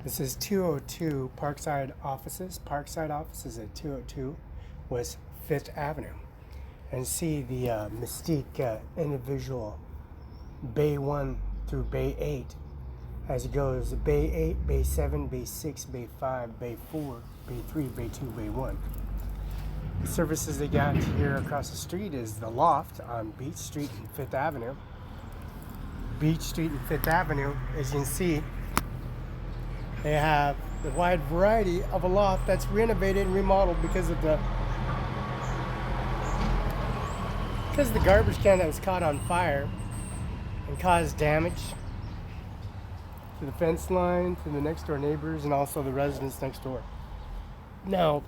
This is 202 Parkside Offices. Parkside Offices at 202 West 5th Avenue. And see the Mystique individual Bay 1 through Bay 8 as it goes Bay 8, Bay 7, Bay 6, Bay 5, Bay 4, Bay 3, Bay 2, Bay 1. The services they got here across the street is the Loft on Beach Street and 5th Avenue. Beach Street and 5th Avenue, as you can see, they have the wide variety of a loft that's renovated and remodeled because of the garbage can that was caught on fire and caused damage to the fence line, to the next door neighbors, and also the residents next door. Now,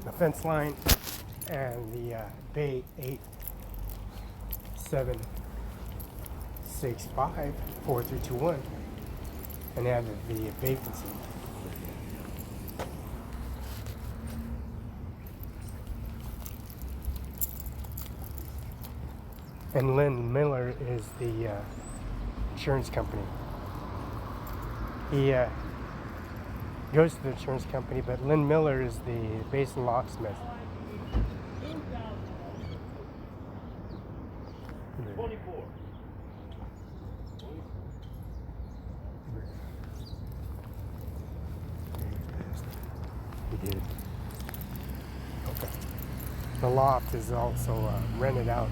the fence line and the Bay 8, 7, 6, 5, 4, 3, 2, 1, and they have the vacancy. And Lynn Miller is the insurance company. He goes to the insurance company, but Lynn Miller is the basin locksmith. 24. He did. Okay. The loft is also rented out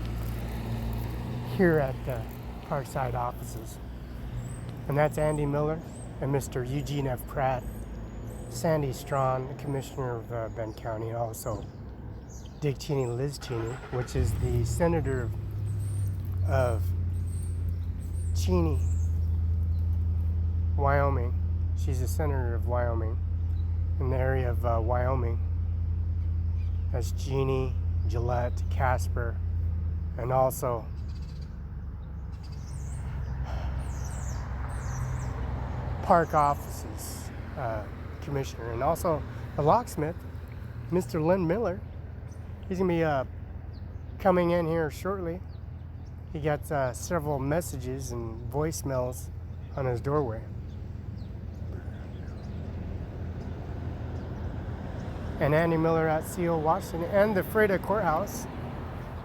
here at the Parkside Offices. And that's Andy Miller and Mr. Eugene F. Pratt, Sandy Strawn, the Commissioner of Bend County, and also Dick Cheney, Liz Cheney, which is the Senator of Cheney, Wyoming. She's a Senator of Wyoming, in the area of Wyoming. That's Jeannie, Gillette, Casper, and also Park Offices Commissioner, and also the locksmith, Mr. Lynn Miller. He's gonna be coming in here shortly. He got several messages and voicemails on his doorway. And Andy Miller at CO Washington, and the Freda Courthouse,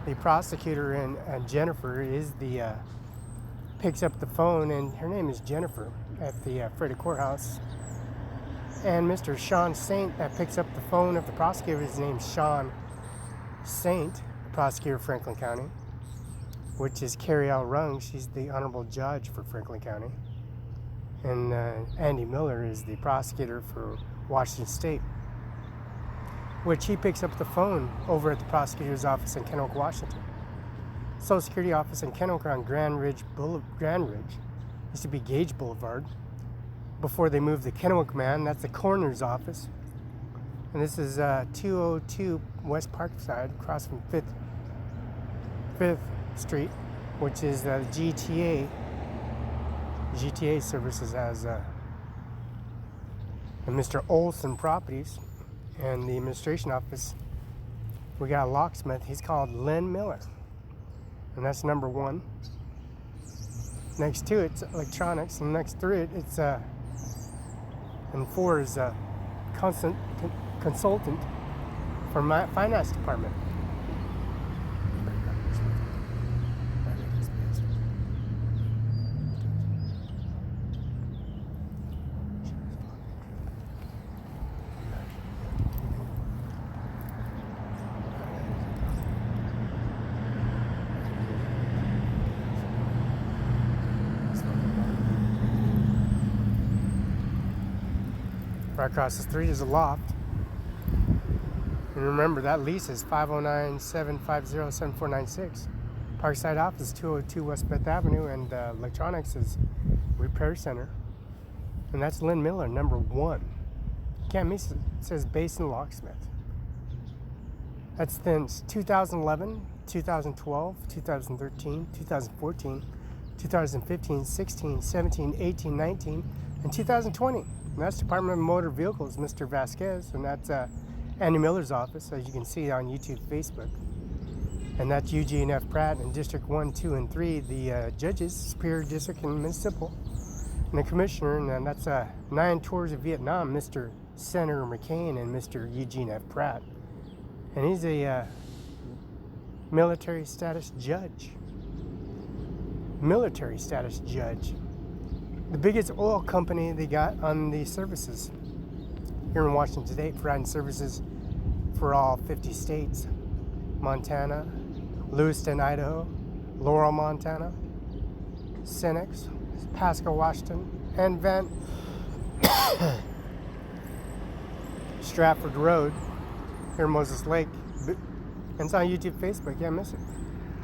the prosecutor, and Jennifer is the picks up the phone, and her name is Jennifer at the Freda Courthouse. And Mr. Sean Saint that picks up the phone of the prosecutor, his name's Sean Saint, prosecutor of Franklin County, which is Carrie L. Rung. She's the honorable judge for Franklin County. And Andy Miller is the prosecutor for Washington State, which he picks up the phone over at the prosecutor's office in Kennewick, Washington. Social Security office in Kennewick on Grand Ridge. Used to be Gage Boulevard before they moved the Kennewick Man. That's the coroner's office. And this is 202 West Parkside, across from 5th Street, which is the GTA. GTA Services has and Mr. Olson Properties. And the administration office, we got a locksmith. He's called Lynn Miller. And that's number 1. Next to it's electronics, and next to it, it's and 4 is a consultant for my finance department. Right across the street is a loft. And remember, that lease is 509-750-7496. Parkside office, 202 West 5th Avenue, and electronics is Repair Center. And that's Lynn Miller, number 1. Can't miss it. It says Basin Locksmith. That's since 2011, 2012, 2013, 2014, 2015, 16, 17, 18, 19, and 2020. And that's Department of Motor Vehicles, Mr. Vasquez, and that's Andy Miller's office, as you can see on YouTube, Facebook. And that's Eugene F. Pratt in District 1, 2, and 3, the judges, Superior District and Municipal. And the commissioner, and that's 9 tours of Vietnam, Mr. Senator McCain and Mr. Eugene F. Pratt. And he's a military status judge. Military status judge. The biggest oil company they got on the services here in Washington State, providing services for all 50 states. Montana, Lewiston, Idaho, Laurel, Montana, Senex, Pasco, Washington, and Stratford Road here in Moses Lake. And it's on YouTube, Facebook. Yeah, miss it.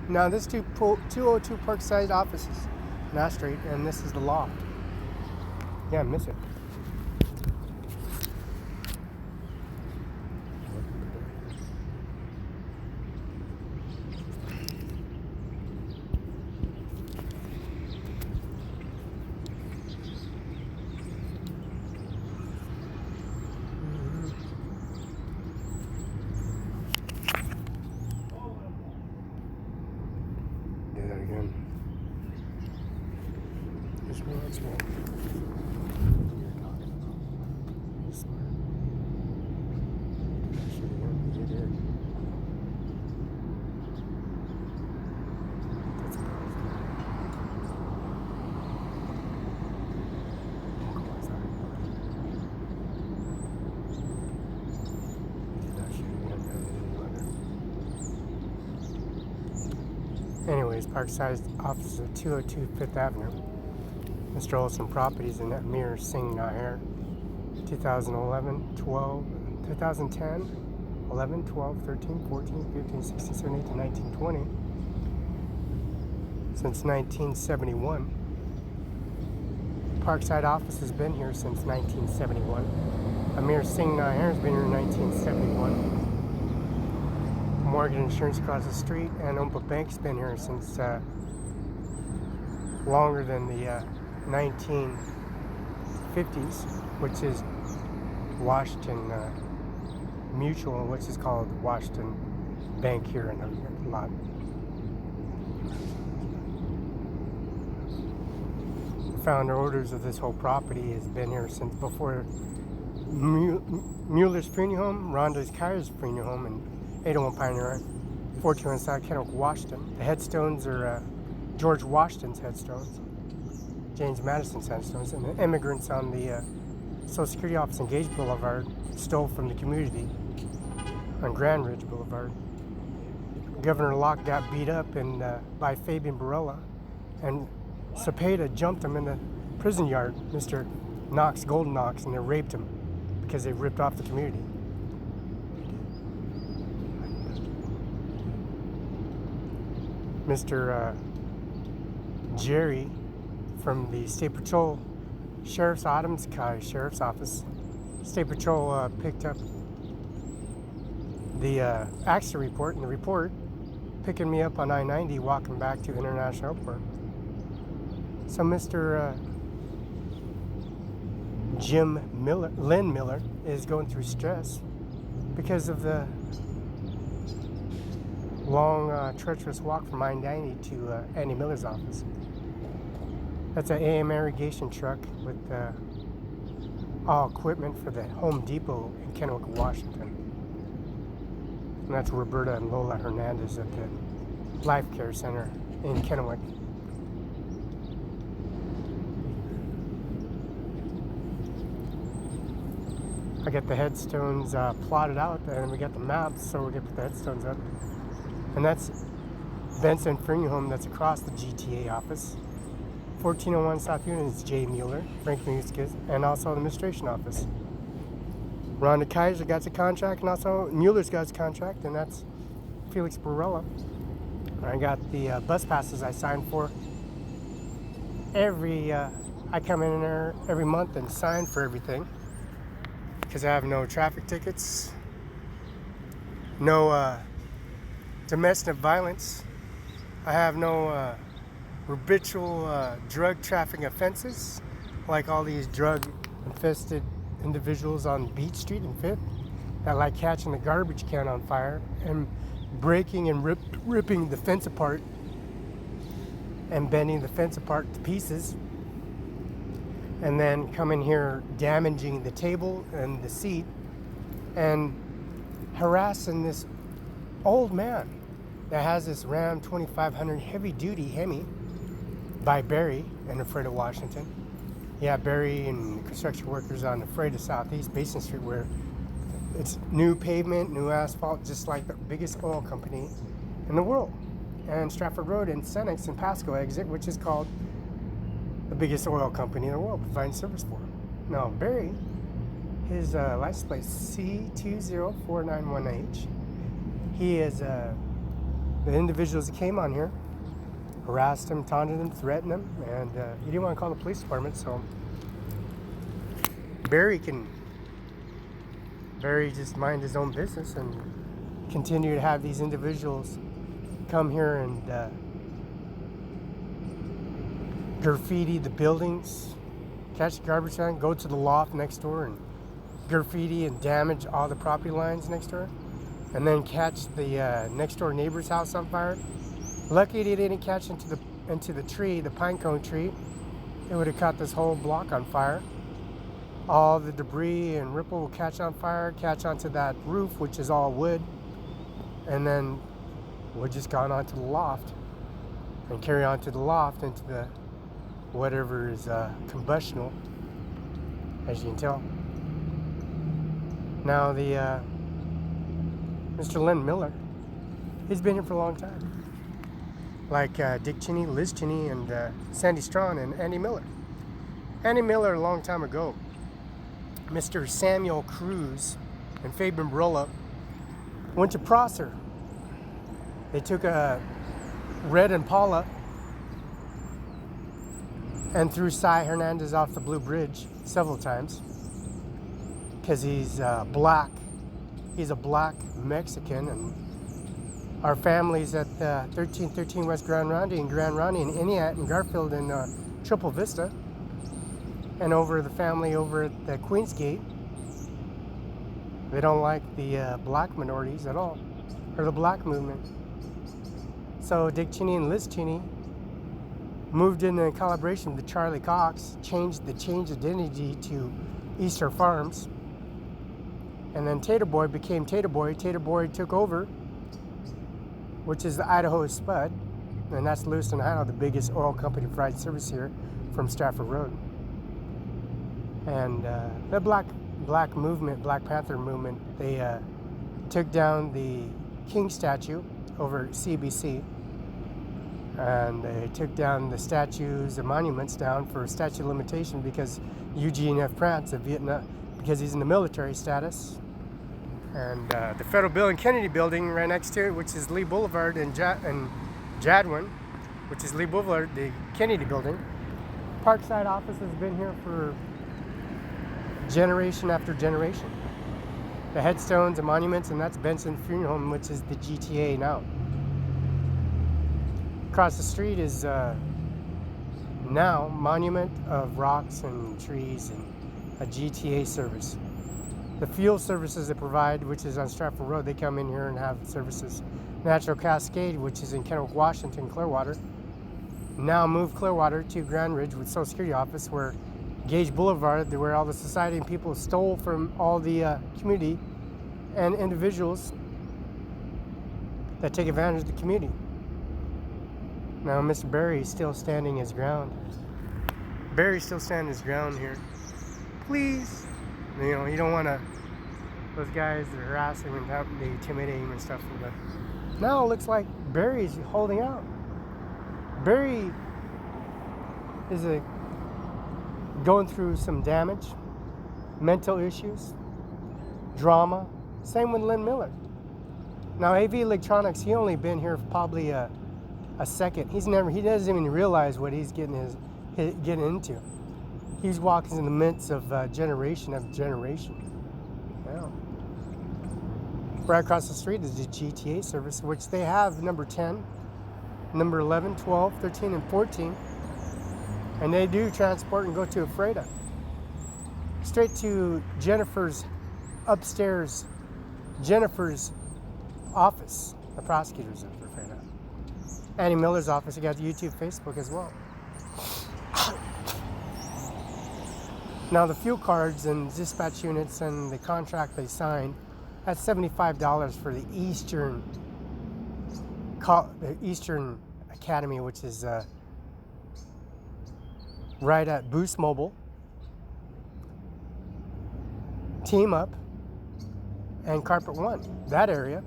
Now this 202 Parkside offices, Nash Street, and this is the loft. Yeah, miss it. Do that again. This one, that's one. Anyways, Parkside office at 202 Fifth Avenue. Mr. Olson Properties in Ajmer Singh Nijjar. 2011, 12, 2010, 11, 12, 13, 14, 15, 16, 17, 18, 19, 20. Since 1971. Parkside office has been here since 1971. Ajmer Singh Nijjar has been here in 1971. Morgan Insurance across the street, and Oompa Bank's been here since longer than the 1950s, which is Washington Mutual, which is called Washington Bank here in the lot. The founder owners of this whole property has been here since before Mueller's Funeral Home, Rhonda's Kaiser's Funeral Home, and 801 Pioneer, 1401 South Kennewick, Washington. The headstones are George Washington's headstones, James Madison's headstones, and the immigrants on the Social Security office in Gage Boulevard stole from the community on Grand Ridge Boulevard. Governor Locke got beat up by Felix Barela, and Cepeda jumped him in the prison yard, Mr. Knox, Golden Knox, and they raped him because they ripped off the community. Mr. Jerry from the State Patrol Sheriff's Sheriff's Office. State Patrol picked up the accident report, and the report picking me up on I-90 walking back to International Airport. So Mr. Lynn Miller is going through stress because of the long, treacherous walk from I-90 to Andy Miller's office. That's an AM irrigation truck with all equipment for the Home Depot in Kennewick, Washington. And that's Roberta and Lola Hernandez at the Life Care Center in Kennewick. I got the headstones plotted out, and we got the maps, so we can put the headstones up. And that's Benson Funeral Home that's across the GTA office. 1401 South Union is Jay Mueller, Frank Muskis, and also the administration office. Rhonda Kaiser got the contract, and also Mueller's got his contract, and that's Felix Barela. I got the bus passes I signed for. I come in there every month and sign for everything because I have no traffic tickets, no domestic violence. I have no habitual drug trafficking offenses like all these drug-infested individuals on Beach Street and 5th that like catching the garbage can on fire and breaking and ripping the fence apart and bending the fence apart to pieces. and then come in here damaging the table and the seat and harassing this old man that has this Ram 2500 heavy duty Hemi by Barry in the Freda, Washington. Yeah, Barry and construction workers on the Freda Southeast Basin Street, where it's new pavement, new asphalt, just like the biggest oil company in the world. And Stratford Road and Senex and Pasco exit, which is called the biggest oil company in the world, providing service for him. Now, Barry, his license plate C20491H. He is the individuals that came on here, harassed him, taunted him, threatened him, and he didn't want to call the police department, so Barry just mind his own business and continue to have these individuals come here and graffiti the buildings, catch the garbage can, go to the loft next door and graffiti and damage all the property lines next door, and then catch the next door neighbor's house on fire. Lucky they didn't catch into the tree, the pine cone tree. It would have caught this whole block on fire. All the debris and ripple will catch on fire, catch onto that roof, which is all wood, and then would just gone onto the loft and carry on to the loft into the whatever is combustional, as you can tell. Now the Mr. Len Miller, he's been here for a long time. Like Dick Cheney, Liz Cheney, and Sandy Strawn and Andy Miller. Andy Miller, a long time ago, Mr. Samuel Cruz and Felix Barela went to Prosser. They took a red Impala and threw Cy Hernandez off the Blue Bridge several times because he's black. He's a black Mexican, and our families at 1313 West Grand Ronde and Grand Ronde and Iniat and Garfield and Triple Vista, and over the family over at the Queens Gate. They don't like the black minorities at all, or the black movement. So Dick Cheney and Liz Cheney moved in collaboration with Charlie Cox, changed identity to Easter Farms, and then Tater Boy became Tater Boy. Tater Boy took over, which is the Idaho Spud, and that's Lewiston, Ohio, the biggest oil company providing service here from Stratford Road. And the Black movement, Black Panther movement, they took down the King statue over at CBC, and they took down the statues and monuments down for statute of limitation because Eugene F. Prance of Vietnam, because he's in the military status. And the Federal Building, Kennedy Building right next to it, which is Lee Boulevard and Jadwin, which is Lee Boulevard, the Kennedy Building. Parkside office has been here for generation after generation. The headstones and monuments, and that's Benson Funeral Home, which is the GTA now. Across the street is now Monument of Rocks and Trees and a GTA service. The fuel services they provide, which is on Stratford Road, they come in here and have services. Natural Cascade, which is in Kennewick, Washington, Clearwater, now moved Clearwater to Grand Ridge with Social Security office, where Gage Boulevard, where all the society and people stole from all the community and individuals that take advantage of the community. Now Mr. Barry's still standing his ground. Barry's still standing his ground here. Please. You know, you don't want to, those guys that are harassing and they intimidate him and stuff. But now it looks like Barry's holding out. Barry is going through some damage, mental issues, drama. Same with Len Miller. Now AV Electronics, he only been here for probably a second. He doesn't even realize what he's getting into. He's walking in the midst of generation after generation. Yeah. Right across the street is the GTA service, which they have number 10, number 11, 12, 13, and 14. And they do transport and go to Ephrata. Straight to Jennifer's upstairs, Jennifer's office, the prosecutor's of Ephrata. Annie Miller's office. You got YouTube, Facebook as well. Now the fuel cards and dispatch units and the contract they signed, that's $75 for the Eastern Academy, which is right at Boost Mobile, Team Up, and Carpet One. That area,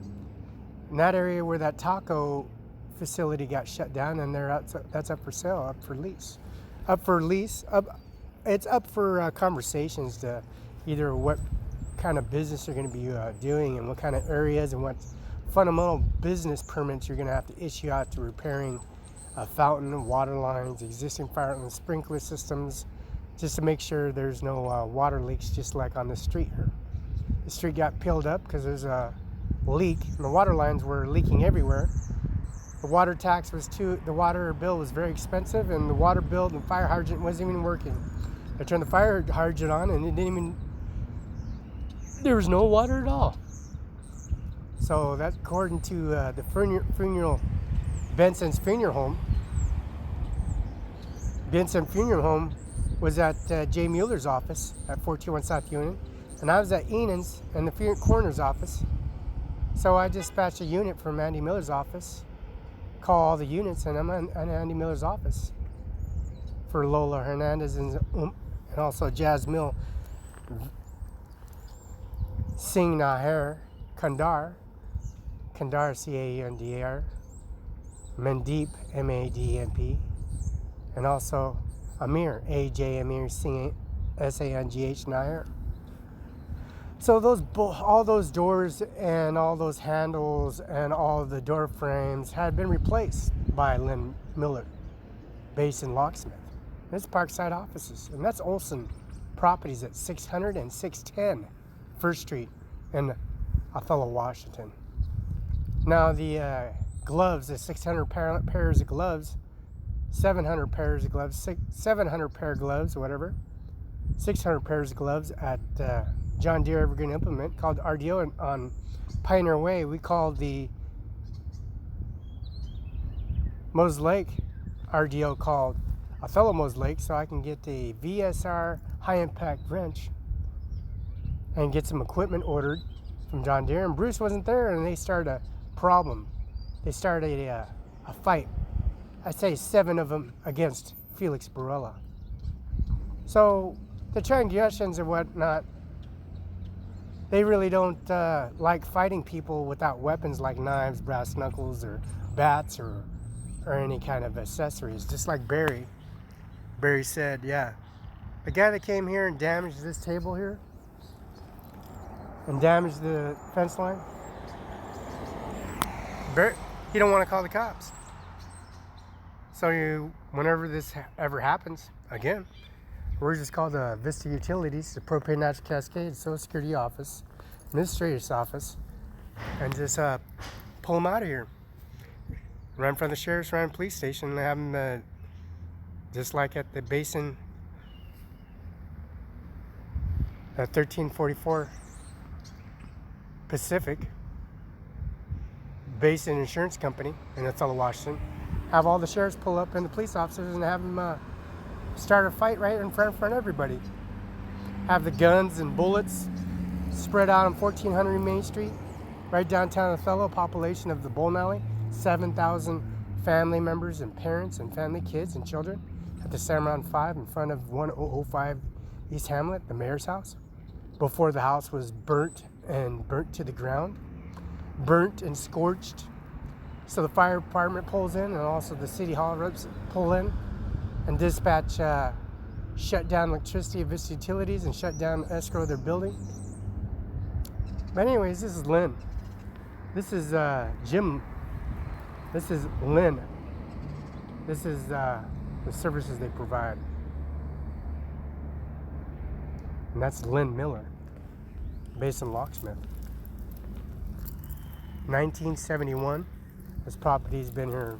in that area where that taco facility got shut down, and that's up for sale, up for lease. It's up for conversations to either what kind of business you're going to be doing and what kind of areas and what fundamental business permits you're going to have to issue out to repairing a fountain, water lines, existing fire and sprinkler systems, just to make sure there's no water leaks, just like on the street here. The street got peeled up because there's a leak and the water lines were leaking everywhere. The water bill was very expensive, and the water bill and the fire hydrant wasn't even working. I turned the fire hydrant on and there was no water at all. So that's according to the Benson's funeral home. Benson Funeral Home was at Jay Mueller's office at 421 South Union, and I was at Enan's in the coroner's office. So I dispatched a unit from Andy Miller's office, call all the units, and I'm at Andy Miller's office for Lola Hernandez and also Jasmine Singh Nijjar, Kandar, Candar, Mandeep, Madmp, and also Amir Singh, Sangh Nijjar. So all those doors and all those handles and all the door frames had been replaced by Lynn Miller, Basin Locksmith. It's Parkside offices, and that's Olson Properties at 600 and 610 First Street in Othello, Washington. Now the gloves, the 600 pairs of gloves, 700 pairs of gloves, 700 pair of gloves, whatever, 600 pairs of gloves at John Deere Evergreen Implement called RDO on Pioneer Way. We called the Mose Lake RDO called Othello Mose Lake, so I can get the VSR high impact wrench and get some equipment ordered from John Deere. And Bruce wasn't there, and they started a problem. They started a fight. I say 7 of them against Felix Barela. So the transgressions and whatnot, they really don't like fighting people without weapons like knives, brass knuckles, or bats, or any kind of accessories. Just like Barry said, yeah, the guy that came here and damaged this table here and damaged the fence line, he don't want to call the cops. So whenever this ever happens again, we're just called the Vista Utilities, the Propane Natural Cascade, Social Security Office, Administrator's Office, and just pull them out of here. Run from the Sheriff's Run Police Station and have them, just like at the Basin, 1344 Pacific Basin Insurance Company in Othello, Washington. Have all the sheriffs pull up and the police officers and have them start a fight right in front of everybody. Have the guns and bullets spread out on 1400 Main Street, right downtown Othello. Population of the bowling alley, 7,000 family members and parents and family, kids and children at the Cimaron 5 in front of 1005 East Hamlet, the mayor's house, before the house was burnt to the ground, burnt and scorched. So the fire department pulls in, and also the city hall reps pull in and dispatch shut down electricity of Vista Utilities and shut down escrow of their building. But anyways, this is Lynn. This is Jim. This is Lynn. This is the services they provide. And that's Lynn Miller, Basin Locksmith. 1971. This property's been here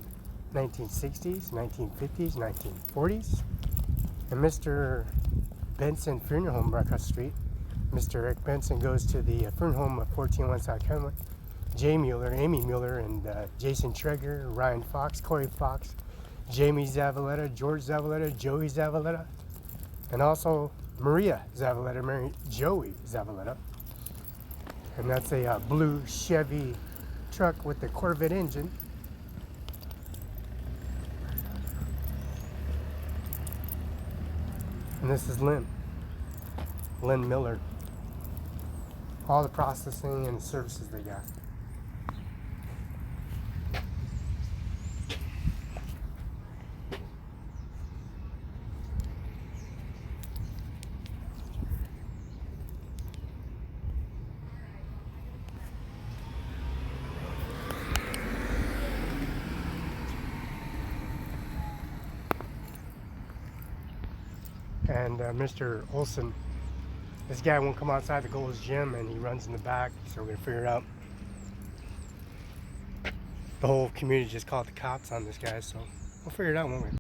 1960s, 1950s, 1940s. And Mr. Benson Funeral Home right across the street. Mr. Eric Benson goes to the funeral home of 1401 South Kennewick. Jay Mueller, Amy Mueller, and Jason Traeger, Ryan Fox, Corey Fox, Jamie Zavaleta, George Zavaleta, Joey Zavaleta, And also Maria Zavaleta, married Joey Zavaleta. And that's a blue Chevy truck with the Corvette engine. And this is Lynn Miller. All the processing and services they got. And Mr. Olson, this guy won't come outside the Gold's Gym, and he runs in the back, so we're gonna figure it out. The whole community just called the cops on this guy, so we'll figure it out, won't we?